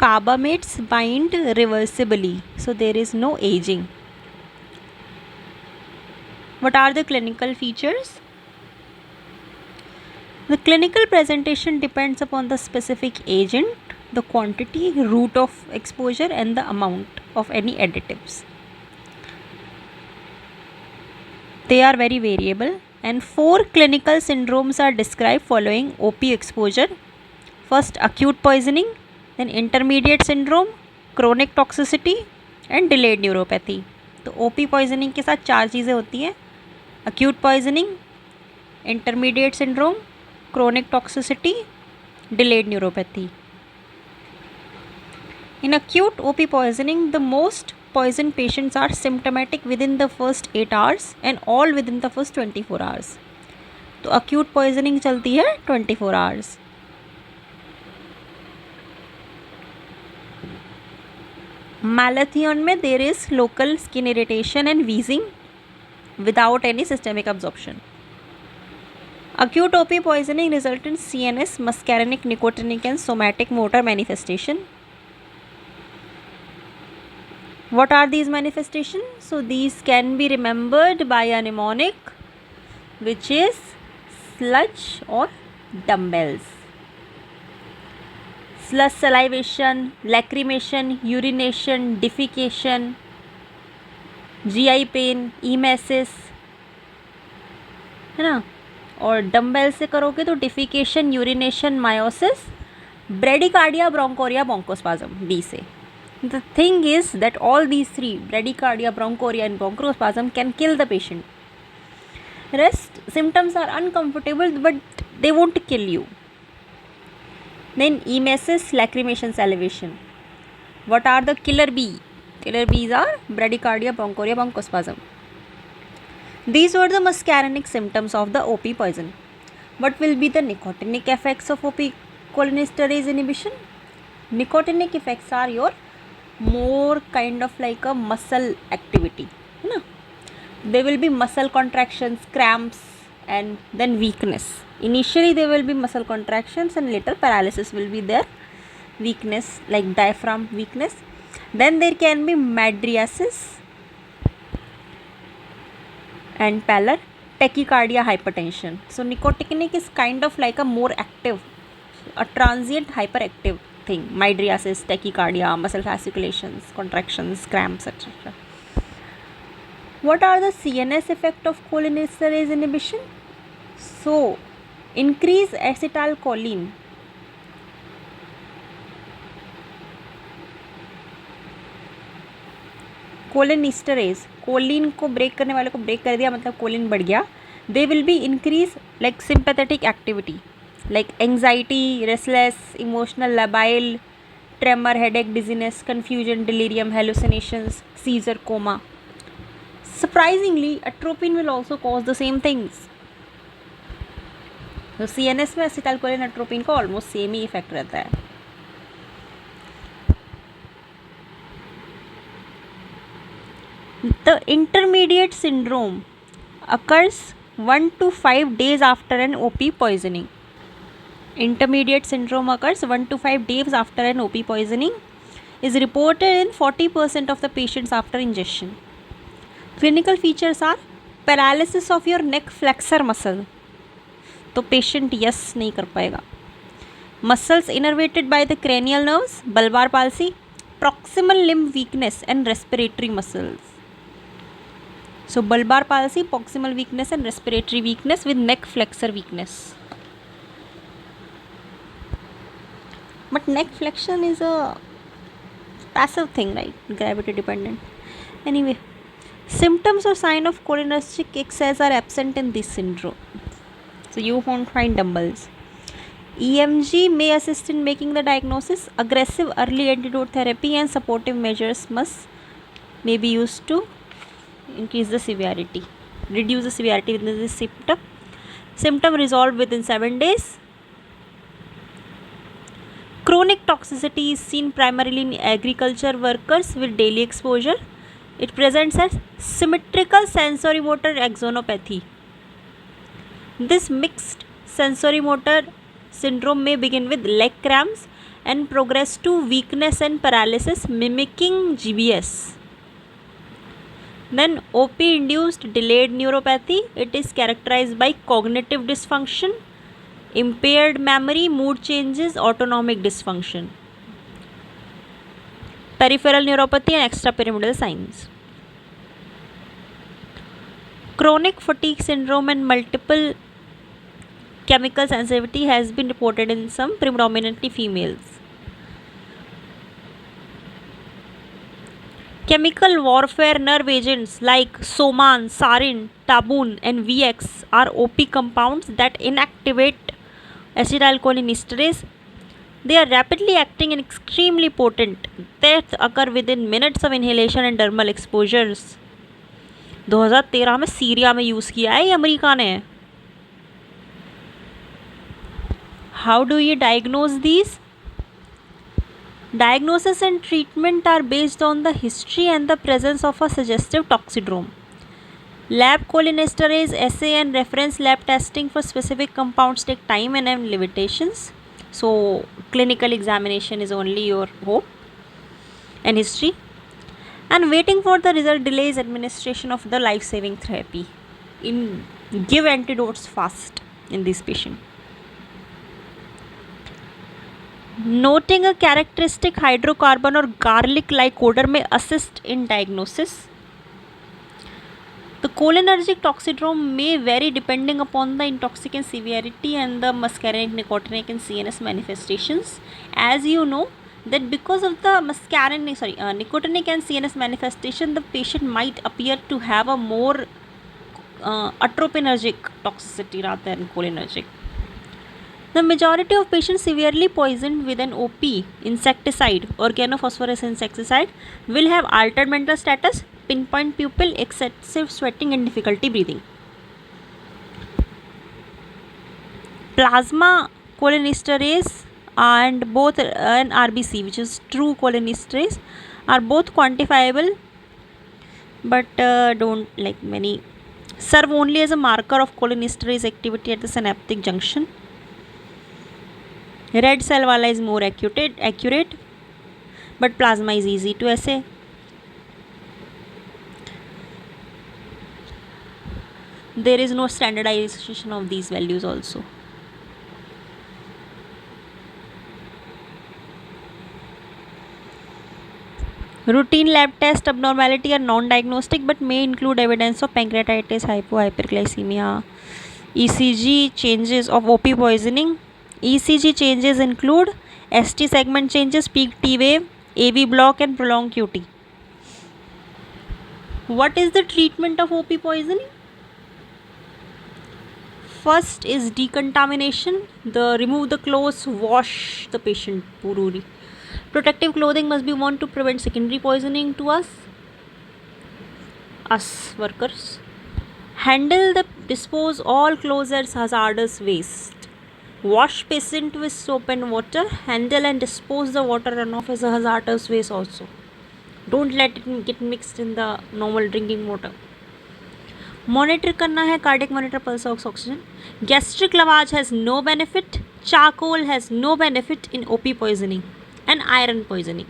carbamates bind reversibly, so there is no aging. What are the clinical features? The clinical presentation depends upon the specific agent, the quantity, route of exposure, and the amount of any additives. They are very variable, and 4 clinical syndromes are described following OP exposure. First, acute poisoning, then intermediate syndrome, chronic toxicity and delayed neuropathy. तो OP poisoning के साथ 4 चीज़ें होती हैं: acute poisoning, intermediate syndrome, chronic toxicity, delayed neuropathy. In acute OP poisoning, the most poisoned patients are symptomatic within the first 8 hours and all within the first 24 hours. तो acute poisoning चलती है 24 hours. Malathion में there is local skin irritation and wheezing without any systemic absorption. Acute OP poisoning result in CNS, muscarinic, nicotinic and somatic motor manifestation. What are these manifestations? So these can be remembered by a mnemonic, which is sludge or dumbbells. Sludge salivation, lacrimation, urination, defecation, GI pain, emesis, है ना. और dumbbell से करोगे तो defecation, urination, miosis, bradycardia, bronchorrhoea, bronchospasm. D से the thing is that all these 3, bradycardia, bronchoria and bronchospasm, can kill the patient. Rest symptoms are uncomfortable but they won't kill you. Then emesis, lacrimation, salivation. What are the killer B? Killer B's are bradycardia, bronchoria, bronchospasm. These were the muscarinic symptoms of the OP poison. What will be the nicotinic effects of OP cholinesterase inhibition? Nicotinic effects are your more kind of like a muscle activity, है ना. There will be muscle contractions, cramps and then weakness. Initially there will be muscle contractions and later paralysis will be there, weakness like diaphragm weakness. Then there can be mydriasis and pallor, tachycardia, hypertension. So nicotinic is kind of like a more active, a transient hyperactive thing. Mydriasis, tachycardia, muscle fasciculations, contractions, cramps, etc. What are the CNS effect of cholinesterase inhibition? So increase acetylcholine, cholinesterase, choline को break करने वाले को break कर दिया मतलब Colin बढ़ गया. They will be increase like sympathetic activity like anxiety, restless, emotional, labile, tremor, headache, dizziness, confusion, delirium, hallucinations, seizure, coma. Surprisingly, atropine will also cause the same things. तो CNS में acetylcholine atropine का almost same ही effect रहता है. The intermediate syndrome occurs 1 to 5 days after an OP poisoning. Intermediate syndrome occurs 1 to 5 days after an OP poisoning, is reported in 40% of the patients after ingestion. Clinical features are paralysis of your neck flexor muscle, तो patient yes नहीं कर पाएगा. Muscles innervated by the cranial nerves, bulbar palsy, proximal limb weakness and respiratory muscles. So bulbar palsy, proximal weakness and respiratory weakness with neck flexor weakness. But neck flexion is a passive thing, right? Gravity dependent. Anyway, symptoms or sign of cholinergic excess are absent in this syndrome. So you won't find dumbbells. EMG may assist in making the diagnosis. Aggressive early antidote therapy and supportive measures may be used to increase the severity, reduce the severity within this symptom. Symptom resolved within 7 days. Chronic toxicity is seen primarily in agriculture workers with daily exposure. It presents as symmetrical sensorimotor axonopathy. This mixed sensorimotor syndrome may begin with leg cramps and progress to weakness and paralysis mimicking GBS. Then OP-induced delayed neuropathy, it is characterized by cognitive dysfunction, impaired memory, mood changes, autonomic dysfunction. Peripheral neuropathy and extrapyramidal signs. Chronic fatigue syndrome and multiple chemical sensitivity has been reported in some, predominantly females. Chemical warfare nerve agents like Soman, Sarin, Tabun and VX are OP compounds that inactivate acetylcholinesterase. They are rapidly acting and extremely potent. Deaths occur within minutes of inhalation and dermal exposures. 2013 में Syria में use किया है, ये America ने. How do you diagnose these? Diagnosis and treatment are based on the history and the presence of a suggestive toxidrome. Lab cholinesterase assay and reference lab testing for specific compounds take time and have limitations. So clinical examination is only your hope, and history. And waiting for the result delays administration of the life-saving therapy. Give antidotes fast in this patient. Noting a characteristic hydrocarbon or garlic-like odor may assist in diagnosis. The cholinergic toxidrome may vary depending upon the intoxicant severity and the muscarinic, nicotinic and CNS manifestations. As you know that because of the nicotinic and CNS manifestation, the patient might appear to have a more atropinergic toxicity rather than cholinergic. The majority of patients severely poisoned with an OP insecticide, organophosphorus insecticide, will have altered mental status, pinpoint pupil, excessive sweating and difficulty breathing. Plasma cholinesterase and both an RBC, which is true cholinesterase, are both quantifiable, but don't like many serve only as a marker of cholinesterase activity at the synaptic junction. Red cell wala is more accurate, but plasma is easy to assay. There is no standardization of these values also. Routine lab test abnormality are non-diagnostic but may include evidence of pancreatitis, hyperglycemia, ECG changes of OP poisoning. ECG changes include ST segment changes, peak T wave, AV block and prolonged QT. What is the treatment of OP poisoning? First is decontamination. Remove the clothes, wash the patient pururi. Protective clothing must be worn to prevent secondary poisoning to us workers. Dispose all clothes as hazardous waste. Wash patient with soap and water. Handle and dispose the water runoff as a hazardous waste also. Don't let it get mixed in the normal drinking water. Monitor करना है, cardiac monitor, pulse oxygen. Gastric lavage has no benefit. Charcoal has no benefit in OP poisoning and iron poisoning.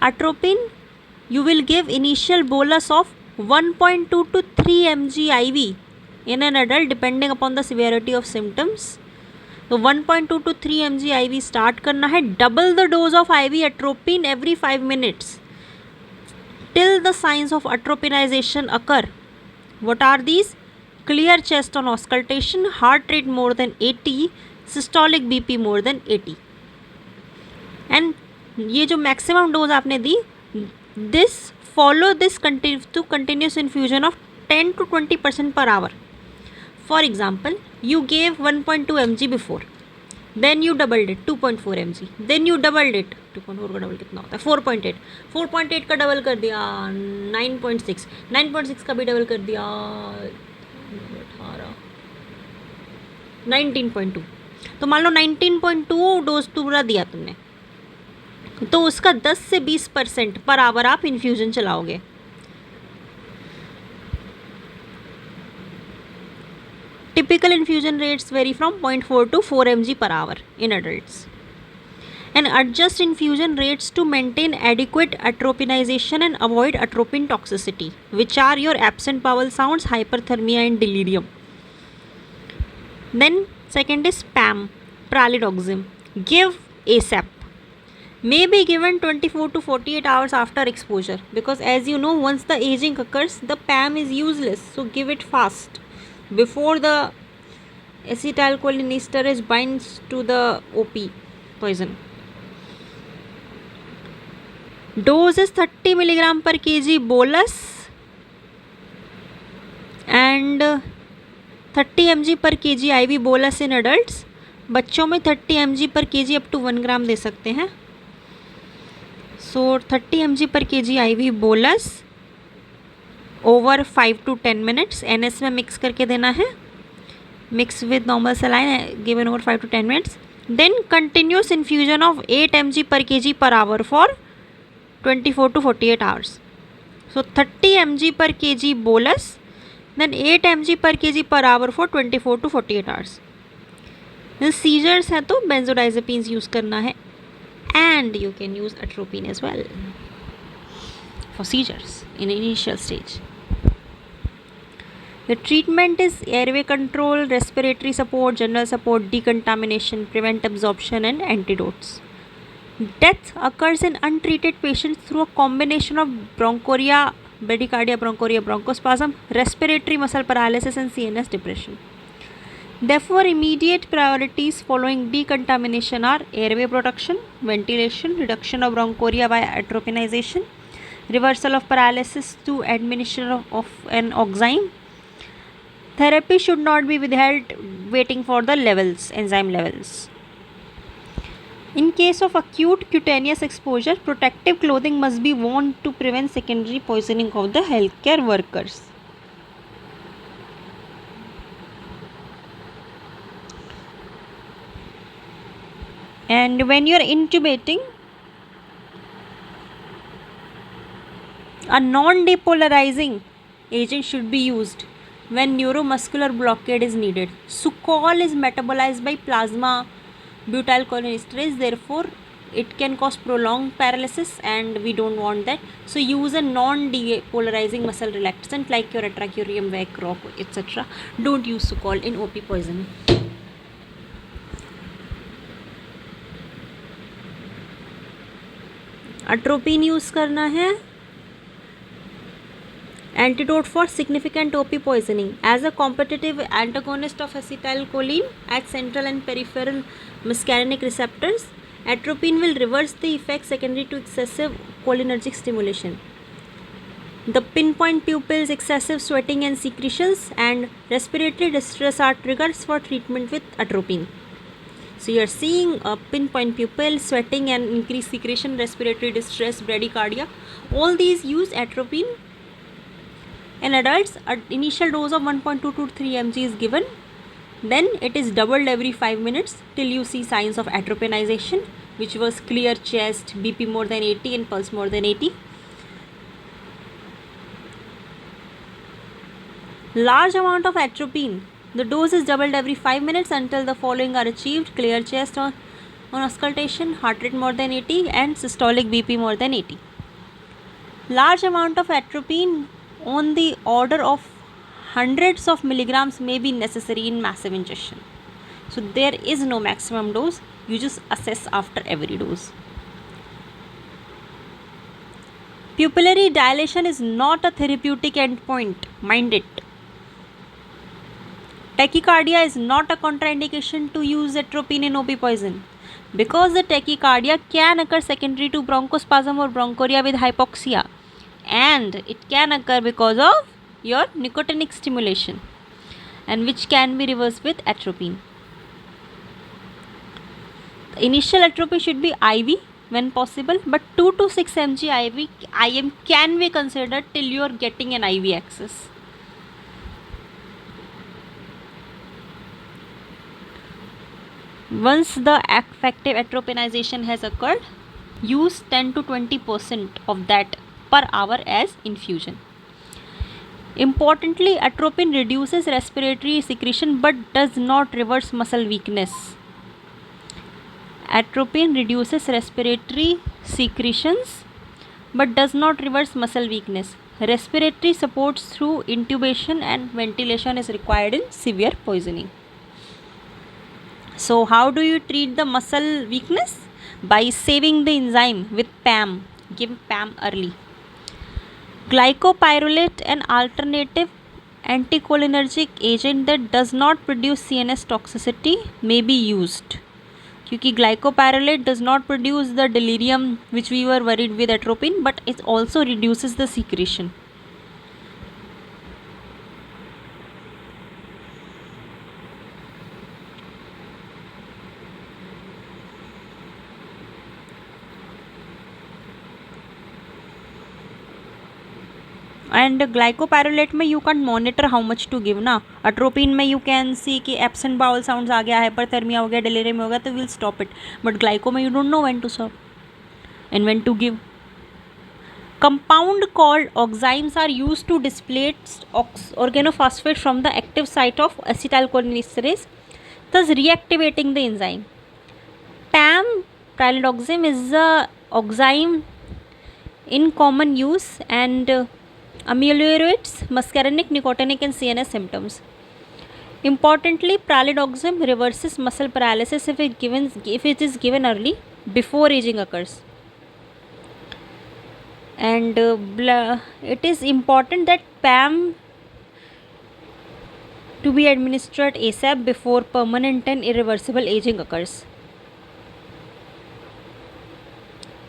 Atropine, you will give initial bolus of 1.2 to 3 mg IV in an adult depending upon the severity of symptoms. So 1.2 to 3 mg IV start करना है. Double the dose of IV atropine every 5 minutes till the signs of atropinization occur. What are these? Clear chest on auscultation, heart rate more than 80, systolic BP more than 80. And ये जो maximum dose आपने दी, follow this to continuous infusion of 10 to 20% per hour. For example, you gave 1.2 mg before, then you doubled it 2.4 mg, then you doubled it 2.4 का double कितना होता है 4.8 का double कर दिया 9.6 का भी डबल कर दिया 19.2. तो मान लो 19.2 डोज पूरा दिया तुमने, तो उसका 10 से 20% पर आवर आप इन्फ्यूजन चलाओगे. Typical infusion rates vary from 0.4 to 4 mg per hour in adults. And adjust infusion rates to maintain adequate atropinization and avoid atropine toxicity, which are your absent bowel sounds, hyperthermia and delirium. Then second is PAM, pralidoxim. Give ASAP. May be given 24 to 48 hours after exposure, because as you know, once the aging occurs, the PAM is useless. So give it fast before the acetylcholinesterase binds to the OP poison. Dose is 30 milligram per kg bolus and 30 mg per kg IV bolus in adults. बच्चों में 30 mg per kg up to 1 gram दे सकते हैं. So 30 mg per kg IV bolus over 5 to 10 minutes. NS में mix करके देना है. Mix with normal saline given over 5 to 10 minutes. Then continuous infusion of 8 mg per kg per hour for 24 to 48 hours. So 30 mg per kg bolus, then 8 mg per kg per hour for 24 to 48 hours. Seizures है तो benzodiazepines use करना है, and you can use atropine as well for seizures in initial stage. The treatment is airway control, respiratory support, general support, decontamination, prevent absorption and antidotes. Death occurs in untreated patients through a combination of bronchoria, bradycardia, bronchoria, bronchospasm, respiratory muscle paralysis and CNS depression. Therefore, immediate priorities following decontamination are airway protection, ventilation, reduction of bronchoria by atropinization, reversal of paralysis to administration of an oxime. Therapy should not be withheld waiting for the levels, enzyme levels. In case of acute cutaneous exposure, protective clothing must be worn to prevent secondary poisoning of the healthcare workers. And when you are intubating, a non-depolarizing agent should be used when neuromuscular blockade is needed. Sucrol is metabolized by plasma butyrylcholinesterase, therefore it can cause prolonged paralysis and we don't want that. So use a non-depolarizing muscle relaxant like your atracurium, Vacroc, etc. Don't use Sucrol in OP poisoning. Atropine use करना है. Antidote for significant OP poisoning. As a competitive antagonist of acetylcholine at central and peripheral muscarinic receptors, atropine will reverse the effect secondary to excessive cholinergic stimulation. The pinpoint pupils, excessive sweating and secretions, and respiratory distress are triggers for treatment with atropine. So you are seeing a pinpoint pupil, sweating and increased secretion, respiratory distress, bradycardia. All these use atropine. In adults, an initial dose of 1.2 to 3 mg is given. Then it is doubled every 5 minutes till you see signs of atropinization, which was clear chest, BP more than 80 and pulse more than 80. Large amount of atropine. The dose is doubled every 5 minutes until the following are achieved: clear chest on auscultation, heart rate more than 80 and systolic BP more than 80. Large amount of atropine on the order of hundreds of milligrams may be necessary in massive ingestion. So there is no maximum dose, you just assess after every dose. Pupillary dilation is not a therapeutic endpoint, mind it. Tachycardia is not a contraindication to use atropine in OP poison, because the tachycardia can occur secondary to bronchospasm or bronchoria with hypoxia, and it can occur because of your nicotinic stimulation, and which can be reversed with atropine. The initial atropine should be IV when possible, but 2 to 6 mg IV IM can be considered till you are getting an IV access. Once the effective atropinization has occurred, use 10 to 20% of that per hour as infusion. Importantly, atropine reduces respiratory secretion but does not reverse muscle weakness. Atropine reduces respiratory secretions but does not reverse muscle weakness. Respiratory support through intubation and ventilation is required in severe poisoning. So, how do you treat the muscle weakness? By saving the enzyme with PAM. Give PAM early. Glycopyrrolate, an alternative anticholinergic agent that does not produce CNS toxicity, may be used. क्योंकि glycopyrrolate does not produce the delirium which we were worried with atropine, but it also reduces the secretion. And glycopyrrolate में you can monitor how much to give ना. Atropine में you can see कि absent bowl sounds आ गया, hyperthermia हो गया, delirium हो गया, तो will stop it. But glyco में you don't know when to stop and when to give. Compound called oximes are used to displace organophosphate from the active site of acetylcholinesterase, thus reactivating the enzyme. PAM, pralidoxime, is a oxime in common use and ameliorates muscarinic, nicotinic and CNS symptoms. Importantly, pralidoxime reverses muscle paralysis if it is given early, before aging occurs. And it is important that PAM to be administered ASAP before permanent and irreversible aging occurs.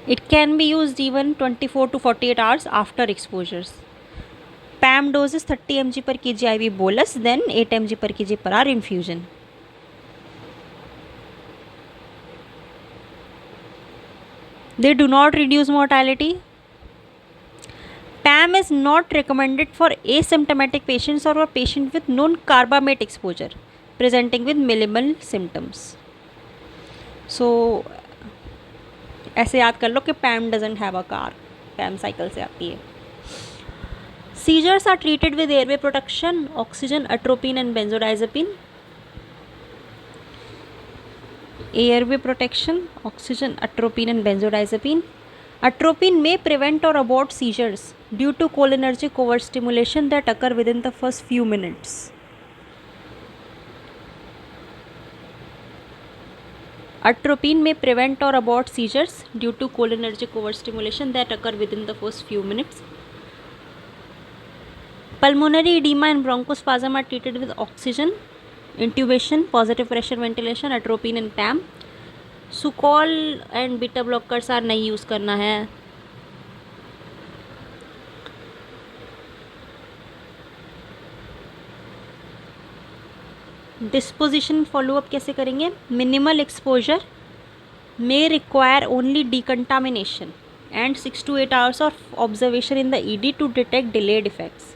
It can be used even 24 to 48 hours after exposures. PAM dose is 30 mg per kg IV bolus, then 8 mg per kg per hour infusion. They do not reduce mortality. PAM is not recommended for asymptomatic patients or for patients with known carbamate exposure presenting with minimal symptoms. So ऐसे याद कर लो कि PAM doesn't have a car. PAM cycle से आती है. Seizures are treated with airway protection, oxygen, atropine and benzodiazepine. Airway protection, oxygen, atropine and benzodiazepine. Atropine may prevent or abort seizures due to cholinergic overstimulation that occur within the first few minutes. Atropine may prevent or abort seizures due to cholinergic overstimulation that occur within the first few minutes. Pulmonary edema and bronchospasm are treated with oxygen, intubation, positive pressure ventilation, atropine and PAM. सुकॉल and beta blockers are नहीं use करना है. Disposition follow up कैसे करेंगे? Minimal exposure may require only decontamination and 6 to 8 hours of observation in the ED to detect delayed effects.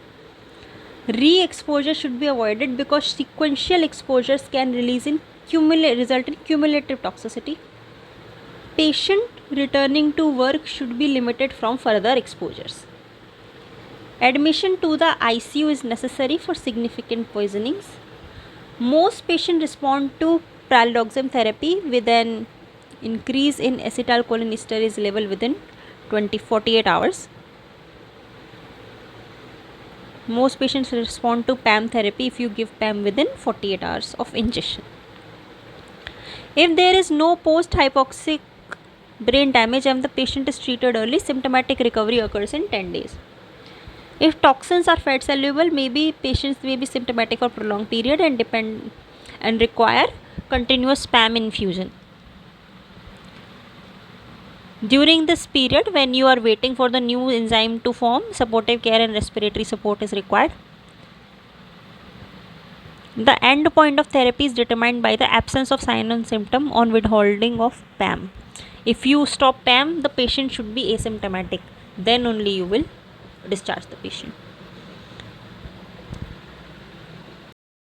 Re-exposure should be avoided because sequential exposures can result in cumulative toxicity. Patient returning to work should be limited from further exposures. Admission to the ICU is necessary for significant poisonings. Most patients respond to pralidoxime therapy with an increase in acetylcholinesterase level within 48 hours. Most patients respond to PAM therapy if you give PAM within 48 hours of ingestion. If there is no post-hypoxic brain damage and the patient is treated early, symptomatic recovery occurs in 10 days. If toxins are fat soluble, patients may be symptomatic for prolonged period and require continuous PAM infusion. During this period, when you are waiting for the new enzyme to form, supportive care and respiratory support is required. The end point of therapy is determined by the absence of sign and symptom on withholding of PAM. If you stop PAM, the patient should be asymptomatic. Then only you will discharge the patient.